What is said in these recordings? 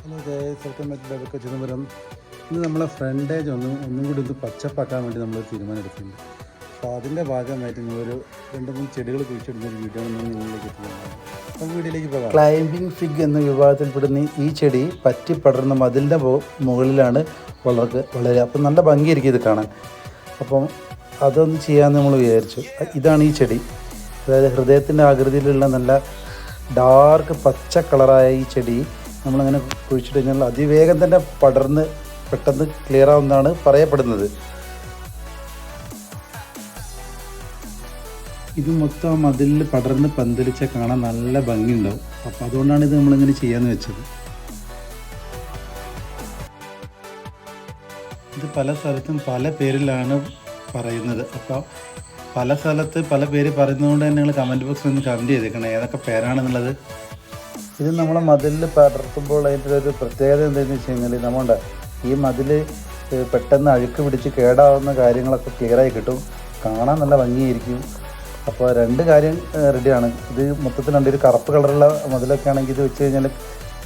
Hello guys, welcome back to baby Chidambaram. ഇന്ന് നമ്മളെ frontage ഒന്നും കൂടി ഒന്ന് പച്ചപ്പാക്കാൻ വേണ്ടി നമ്മൾ തീരുമാനം എടുക്കുന്നുണ്ട്. അപ്പോൾ അതിൻ്റെ ഭാഗമായിട്ട് നിങ്ങളൊരു 2-3 ചെടികൾ കുഴിച്ചിടുന്ന ഒരു വീഡിയോ നിങ്ങളിലേക്ക് എത്തുന്നതാണ്. അപ്പോൾ വീഡിയോയിലേക്ക് പോകാം. ക്ലൈംബിംഗ് ഫിഗ് എന്ന വിഭാഗത്തിൽപ്പെടുന്ന ഈ ചെടി പറ്റി പടർന്ന മതിലിൻ്റെ മുകളിലാണ് വളരെ അപ്പം നല്ല ഭംഗിയായിരിക്കും ഇത് കാണാൻ. അപ്പം അതൊന്ന് ചെയ്യാമെന്ന് നമ്മൾ വിചാരിച്ചു. ഇതാണ് ഈ ചെടി, അതായത് ഹൃദയത്തിൻ്റെ ആകൃതിയിലുള്ള നല്ല ഡാർക്ക് പച്ച കളറായ ഈ ചെടി നമ്മളങ്ങനെ കുഴിച്ചിട്ട് കഴിഞ്ഞാൽ അതിവേഗം തന്നെ പടർന്ന് പെട്ടെന്ന് ക്ലിയർ ആവുമെന്നാണ് പറയപ്പെടുന്നത്. ഇത് മൊത്തം മതിലിൽ പടർന്ന് പന്തലിച്ച കാണാൻ നല്ല ഭംഗിയുണ്ടാവും. അപ്പോൾ അതുകൊണ്ടാണ് ഇത് നമ്മളിങ്ങനെ ചെയ്യാമെന്ന് വെച്ചത്. ഇത് പല സ്ഥലത്തും പല പേരിലാണ് പറയുന്നത്. അപ്പോൾ പല സ്ഥലത്ത് പല പേര് പറയുന്നതുകൊണ്ട് തന്നെ നിങ്ങൾ കമൻറ്റ് ബോക്സിൽ ഒന്ന് കമൻറ്റ് ചെയ്തേക്കണം ഏതൊക്കെ പേരാണെന്നുള്ളത്. ഇത് നമ്മളെ മതിലിൽ പടർത്തുമ്പോൾ അതിൻ്റെ ഒരു പ്രത്യേകത എന്താണെന്ന് വെച്ച് കഴിഞ്ഞാൽ നമ്മുടെ ഈ മതിൽ പെട്ടെന്ന് അഴുക്ക് പിടിച്ച് കേടാവുന്ന കാര്യങ്ങളൊക്കെ ക്ലിയറായി കിട്ടും, കാണാൻ നല്ല ഭംഗിയായിരിക്കും. അപ്പോൾ 2 കാര്യം റെഡിയാണ്. ഇത് മൊത്തത്തിൽ ഒരു കറുപ്പ് കളറുള്ള മതിലൊക്കെ ആണെങ്കിൽ ഇത് വെച്ച് കഴിഞ്ഞാൽ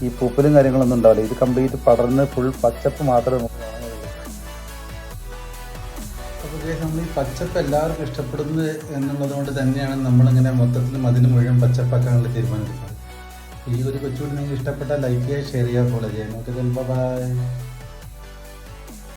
ഈ പൂപ്പലും കാര്യങ്ങളൊന്നും ഉണ്ടാവില്ല. ഇത് കംപ്ലീറ്റ് പടർന്ന് ഫുൾ പച്ചപ്പ് മാത്രമേ നമുക്ക് കാണാനുള്ളൂ. അപ്പോൾ നമ്മൾ ഈ പച്ചപ്പ് എല്ലാവർക്കും ഇഷ്ടപ്പെടുന്നത് എന്നുള്ളത് കൊണ്ട് തന്നെയാണ് നമ്മളിങ്ങനെ മൊത്തത്തിൽ മതിന് മുഴുവൻ പച്ചപ്പാക്കാനുള്ള തീരുമാനം എടുക്കുന്നത്. ഈ ഒരു കൊച്ചുകൂടി നിങ്ങൾക്ക് ഇഷ്ടപ്പെട്ടാൽ ലൈക്ക് ചെയ്യുക, ഷെയർ ചെയ്യുക, ഫോളോ ചെയ്യുക. നമുക്ക് ബൈ.